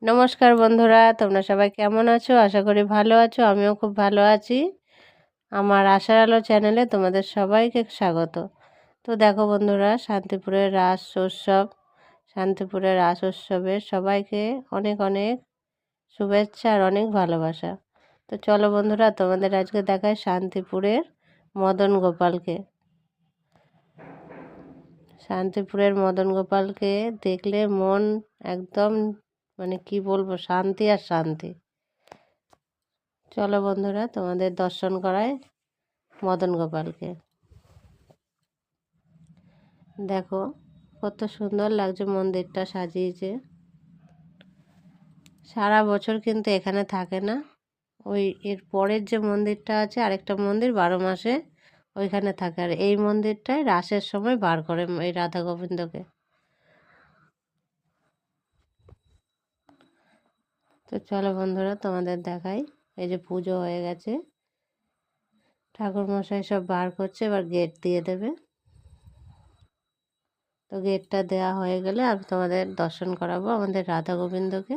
নমস্কার বন্ধুরা, তোমরা সবাই কেমন আছো? আশা করি ভালো আছো। আমিও খুব ভালো আছি। আমার আশার আলো চ্যানেলে তোমাদের সবাইকে স্বাগত। তো দেখো বন্ধুরা, শান্তিপুরের রাস উৎসব, শান্তিপুরের রাস উৎসবে সবাইকে অনেক অনেক শুভেচ্ছা আর অনেক ভালোবাসা। তো চলো বন্ধুরা, তোমাদের আজকে দেখায় শান্তিপুরের মদন গোপালকে। শান্তিপুরের মদন গোপালকে দেখলে মন একদম কি বলবো, শান্তি আর শান্তি। চলো বন্ধুরা, তোমাদের দর্শন করায় মদন গোপালকে। দেখো কত সুন্দর লাগছে, মন্দিরটা সাজিয়েছে। সারা বছর কিন্তু এখানে থাকে না, ওই এর পরের যে মন্দিরটা আছে, আরেকটা মন্দির 12 মাসে ওইখানে থাকে, আর এই মন্দিরটায় রাসের সময় বার করে এই রাধা গোবিন্দকে। তো চলো বন্ধুরা, তোমাদের দেখাই। এই যে পুজো হয়ে গেছে, ঠাকুর মশাই সব বার করছে, এবার গেট দিয়ে দেবে। তো গেটটা দেওয়া হয়ে গেলে আমি তোমাদের দর্শন করাবো আমাদের রাধা গোবিন্দকে।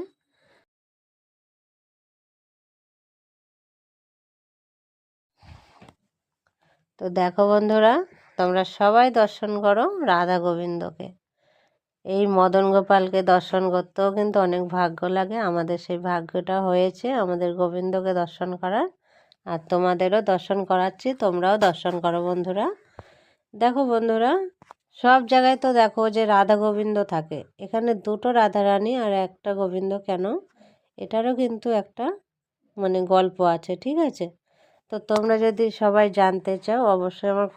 তো দেখো বন্ধুরা, তোমরা সবাই দর্শন করো রাধা গোবিন্দকে। এই মদন গোপালকে দর্শন করতেও কিন্তু অনেক ভাগ্য লাগে। আমাদের সেই ভাগ্যটা হয়েছে আমাদের গোবিন্দকে দর্শন করার, আর তোমাদেরও দর্শন করাচ্ছি, তোমরাও দর্শন করো বন্ধুরা। দেখো বন্ধুরা, সব জায়গায় তো দেখো যে রাধা গোবিন্দ থাকে, এখানে দুটো রাধারানী আর একটা গোবিন্দ কেন, এটারও কিন্তু একটা গল্প আছে, ঠিক আছে? তো তোমরা যদি সবাই জানতে চাও, অবশ্যই আমার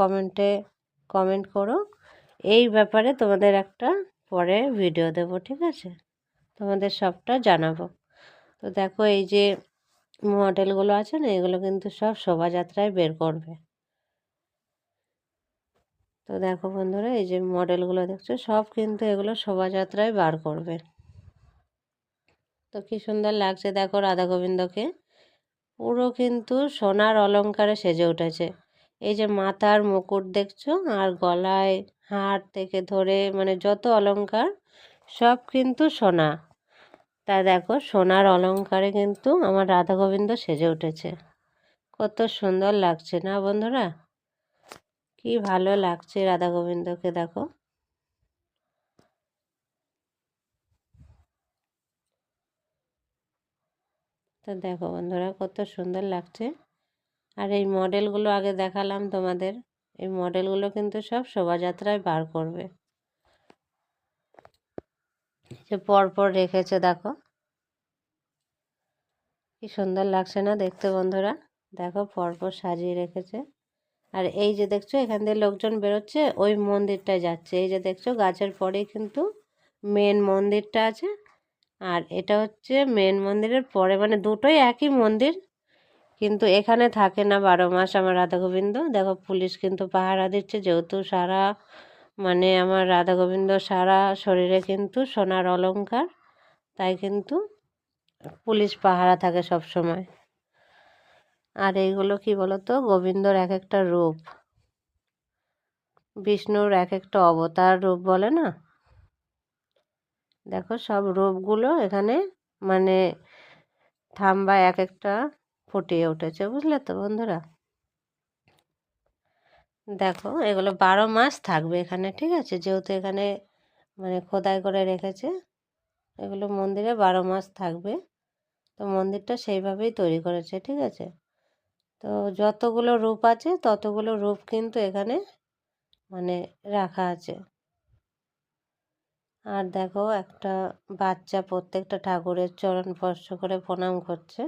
কমেন্ট করো। এই ব্যাপারে তোমাদের একটা পরে ভিডিও দেব, ঠিক আছে? তোমাদের সবটা জানাবো। তো দেখো, এই যে মডেলগুলো আছে না, এগুলো কিন্তু সব শোভাযাত্রায় বের করবে। তো দেখো বন্ধুরা, এই যে মডেলগুলো দেখছো, সব কিন্তু এগুলো শোভাযাত্রায় বার করবে। তো কি সুন্দর লাগছে দেখো রাধা গোবিন্দকে, পুরো কিন্তু সোনার অলংকারে সেজে উঠেছে। এই যে মাথার মুকুট দেখছো, আর গলায় হার থেকে ধরে যত অলংকার সব কিন্তু সোনা। তা দেখো, সোনার অলংকারে কিন্তু আমার রাধা গোবিন্দ সেজে উঠেছে। কত সুন্দর লাগছে না বন্ধুরা? কি ভালো লাগছে রাধা গোবিন্দকে দেখো। তো দেখো বন্ধুরা, কত সুন্দর লাগছে। আর এই মডেলগুলো আগে দেখালাম তোমাদের, এই মডেলগুলো কিন্তু সব শোভাযাত্রায় বার করবে। যে পরপর রেখেছে দেখো, কি সুন্দর লাগছে না দেখতে বন্ধুরা? দেখো পরপর সাজিয়ে রেখেছে। আর এই যে দেখছো, এখান দিয়ে লোকজন বেরোচ্ছে, ওই মন্দিরটায় যাচ্ছে। এই যে দেখছো, গাছের পরেই কিন্তু মেন মন্দিরটা আছে, আর এটা হচ্ছে মেন মন্দিরের পরে, দুটোই একই মন্দির, কিন্তু এখানে থাকে না 12 মাস আমার রাধা গোবিন্দ। দেখো পুলিশ কিন্তু পাহারা দিচ্ছে, যেহেতু সারা আমার রাধা গোবিন্দ সারা শরীরে কিন্তু সোনার অলংকার, তাই কিন্তু পুলিশ পাহারা থাকে সব সময়। আর এইগুলো কি বলতো, গোবিন্দর এক একটা রূপ, বিষ্ণুর এক একটা অবতার রূপ বলে না। দেখো সব রূপগুলো এখানে মানে থাম্বায় এক একটা ফুটিয়ে উঠেছে, বুঝলে তো বন্ধুরা? দেখো এগুলো 12 মাস থাকবে এখানে, ঠিক আছে? যেহেতু এখানে খোদাই করে রেখেছে, এগুলো মন্দিরে 12 মাস থাকবে। তো মন্দিরটা সেইভাবেই তৈরি করেছে, ঠিক আছে? তো যতগুলো রূপ আছে ততগুলো রূপ কিন্তু এখানে মানে রাখা আছে। আর দেখো একটা বাচ্চা প্রত্যেকটা ঠাকুরের চরণ স্পর্শ করে প্রণাম করছে।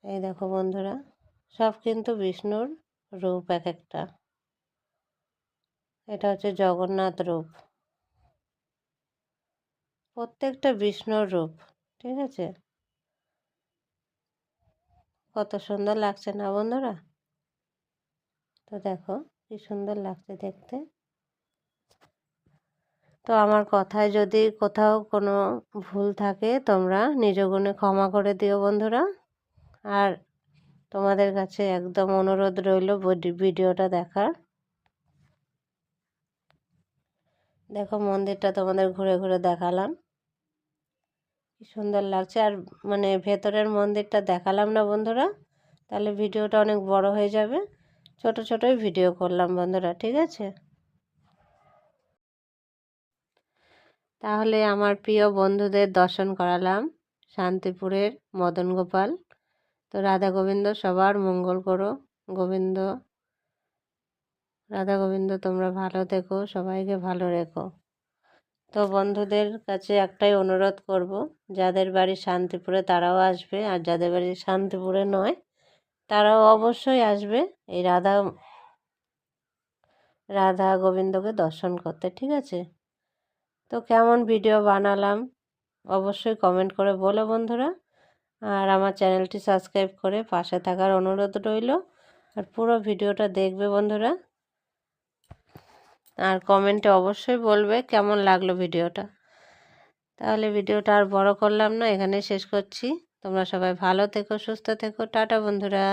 এই দেখো বন্ধুরা, সব কিন্তু বিষ্ণুর রূপ এক একটা। এটা হচ্ছে জগন্নাথ রূপ, প্রত্যেকটা বিষ্ণুর রূপ, ঠিক আছে? কত সুন্দর লাগছে না বন্ধুরা? তো দেখো কি সুন্দর লাগছে দেখতে। তো আমার কথায় যদি কোথাও কোনো ভুল থাকে, তোমরা নিজ গুণে ক্ষমা করে দিও বন্ধুরা। আর তোমাদের কাছে একদম অনুরোধ রইল ভিডিওটা দেখার। দেখো মন্দিরটা তোমাদের ঘুরে ঘুরে দেখালাম। কি সুন্দর লাগছে। আর মানে ভেতরের মন্দিরটা দেখালাম না বন্ধুরা, তাহলে ভিডিওটা অনেক বড় হয়ে যাবে। ছোট ছোটই ভিডিও করলাম বন্ধুরা, ঠিক আছে। তাহলে আমার প্রিয় বন্ধুদের দর্শন করালাম শান্তিপুরের মদন গোপাল। তো রাধা গোবিন্দ সবার মঙ্গল করো। গোবিন্দ রাধা গোবিন্দ তোমরা ভালো থেকো, সবাইকে ভালো রেখো। তো বন্ধুদের কাছে একটাই অনুরোধ করব, যাদের বাড়ি শান্তিপুরে তারাও আসবে, আর যাদের বাড়ি শান্তিপুরে নয় তারাও অবশ্যই আসবে এই রাধা গোবিন্দকে দর্শন করতে, ঠিক আছে। তো কেমন ভিডিও বানালাম অবশ্যই কমেন্ট করে বলো বন্ধুরা। আর আমার চ্যানেলটি সাবস্ক্রাইব করে পাশে থাকার অনুরোধ রইল। আর পুরো ভিডিওটা দেখবে বন্ধুরা, আর কমেন্টে অবশ্যই বলবে কেমন লাগলো ভিডিওটা। তাহলে ভিডিওটা আর বড় করলাম না, এখানে শেষ করছি। তোমরা সবাই ভালো থেকো, সুস্থ থেকো। টাটা বন্ধুরা।